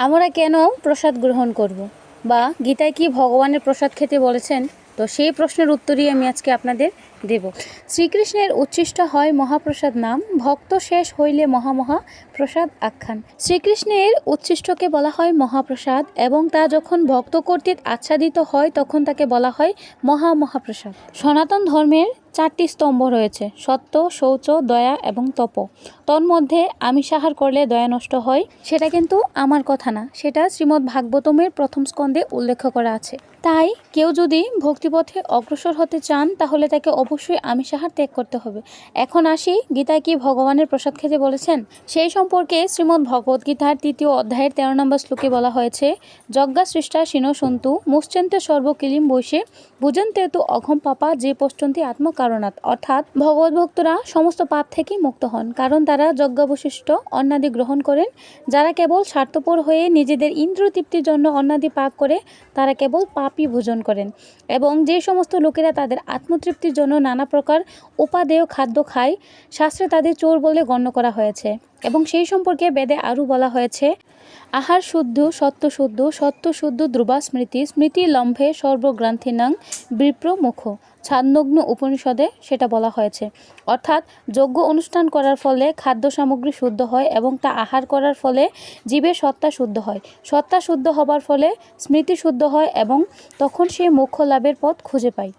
আমরা কেন প্রসাদ গ্রহণ করব বা গীতায় কি ভগবানের প্রসাদ খেতে বলেছেন? তো সেই প্রশ্নের উত্তরই আমি আজকে আপনাদের দেব। শ্রীকৃষ্ণের উচ্ছিষ্ট হয় মহাপ্রসাদ নাম, ভক্ত শেষ হইলে মহামহা প্রসাদ আখ্যান। শ্রীকৃষ্ণের উচ্ছিষ্টকে বলা হয় মহাপ্রসাদ এবং তা যখন ভক্ত কর্তৃক আচ্ছাদিত হয় তখন তাকে বলা হয় মহাপ্রসাদ। সনাতন ধর্মের 4টি স্তম্ভ রয়েছে: সত্য, শৌচ, দয়া এবং তপ। তন্মধ্যে আমিষাহার করলে দয়া নষ্ট হয়, সেটা কিন্তু আমার কথা না, সেটা শ্রীমদ্ ভাগবতমের প্রথম স্কন্ধে উল্লেখ করা আছে। তাই কেউ যদি ভক্তিপথে অগ্রসর হতে চান তাহলে তাকে অবশ্যই আমিষাহার ত্যাগ করতে হবে। এখন আসি, গীতায় কি ভগবানের প্রসাদ খেতে বলেছেন সেই সম্পর্কে। শ্রীমদ্ ভগবদ গীতার 3য় অধ্যায়ের 13 নম্বর শ্লোকে বলা হয়েছে, যজ্ঞা সৃষ্টা শিনো সন্তু মুশ্চন্তে সর্বকিলিম বৈশে ভুজন্তে তু অঘম পাপা যে পষ্টন্তি আত্মকারণাৎ। অর্থাৎ ভগবত ভক্তরা সমস্ত পাপ থেকে মুক্ত হন, কারণ তারা যজ্ঞাবশিষ্ট অন্নাদি গ্রহণ করেন। যারা কেবল স্বার্থপর হয়ে নিজেদের ইন্দ্রিয় তৃপ্তির জন্য অন্নাদি পাক করে তারা কেবল পাপই ভোজন করেন। এবং যে সমস্ত লোকেরা তাদের আত্মতৃপ্তির জন্য নানা প্রকার উপাদেয় খাদ্য খায়, শাস্ত্রে তাদের চোর বলে গণ্য করা হয়েছে। এবং সেই সম্পর্কে বেদে আরও বলা হয়েছে, আহার শুদ্ধ সত্য শুদ্ধ সত্য শুদ্ধ ধ্রুবা স্মৃতি স্মৃতি লম্ভে সর্বগ্রান্থিনাং বিপ্র মুখ। ছান্দোগ্ন উপনিষদে সেটা বলা হয়েছে। অর্থাৎ যজ্ঞ অনুষ্ঠান করার ফলে খাদ্য সামগ্রী শুদ্ধ হয় এবং তা আহার করার ফলে জীবের সত্তা শুদ্ধ হয়। সত্তা শুদ্ধ হবার ফলে স্মৃতি শুদ্ধ হয় এবং তখন সে মোক্ষ লাভের পথ খুঁজে পায়।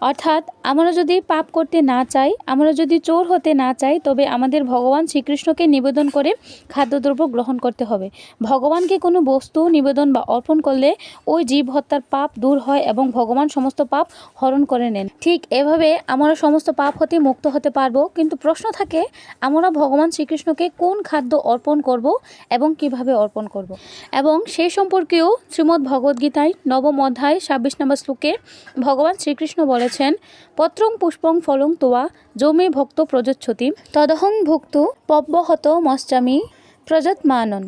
অর্থাৎ আমরা যদি পাপ করতে না চাই, আমরা যদি চোর হতে না চাই, তবে আমাদের ভগবান শ্রীকৃষ্ণকে নিবেদন করে খাদ্যদ্রব্য গ্রহণ করতে হবে। ভগবানকে কোনো বস্তু নিবেদন বা অর্পণ করলে ওই জীব হত্যার পাপ দূর হয় এবং ভগবান সমস্ত পাপ হরণ করে নেন। ঠিক এভাবে আমরা সমস্ত পাপ হতে মুক্ত হতে পারবো। কিন্তু প্রশ্ন থাকে, আমরা ভগবান শ্রীকৃষ্ণকে কোন খাদ্য অর্পণ করব এবং কিভাবে অর্পণ করব। এবং সেই সম্পর্কেও শ্রীমদ্ ভগবদ্গীতায় 9ম অধ্যায় 26 নম্বর শ্লোকে ভগবান শ্রীকৃষ্ণ বলেছেন, পত্রং পুষ্পং ফলং তোয়া যৌমে ভক্ত প্রযচ্ছতি তদহং ভুক্ত পব্বহত মশ্চামি প্রযৎমানন।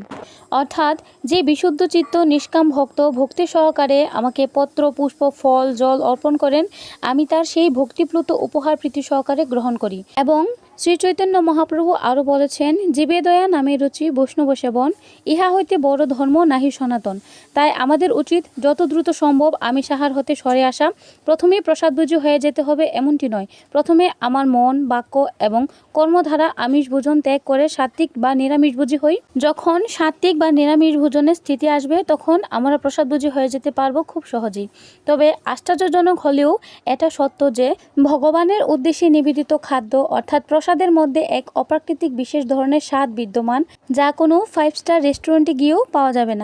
অর্থাৎ যে বিশুদ্ধ চিত্ত নিষ্কাম ভক্ত ভক্তি সহকারে আমাকে পত্র পুষ্প ফল জল অর্পণ করেন, আমি তার সেই ভক্তিপ্লুত উপহার প্রীতি সহকারে গ্রহণ করি। এবং শ্রী চৈতন্য মহাপ্রভু আরও বলেছেন, জীবে দয়া নামে রুচি বৈষ্ণব সেবন, ইহা হইতে বড় ধর্ম নাহি সনাতন। তাই আমাদের উচিত যত দ্রুত সম্ভব আমিষাহার হতে সরে আসা। প্রথমেই প্রসাদভোজী হয়ে যেতে হবে এমনটি নয়। প্রথমে আমার মন, বাক্য এবং কর্মধারা আমিষ ভোজন ত্যাগ করে সাত্ত্বিক বা নিরামিষভোজী হই। যখন সাত্ত্বিক বা নিরামিষ ভোজনের স্থিতি আসবে তখন আমরা প্রসাদভোজী হয়ে যেতে পারবো খুব সহজেই। তবে আশ্চর্যজনক হলেও এটা সত্য যে ভগবানের উদ্দেশ্যে নিবেদিত খাদ্য অর্থাৎ প্রসাদের মধ্যে এক অপ্রাকৃতিক বিশেষ ধরনের স্বাদ বিদ্যমান, যা কোনো 5 স্টার রেস্টুরেন্টে গিয়েও পাওয়া যাবে না।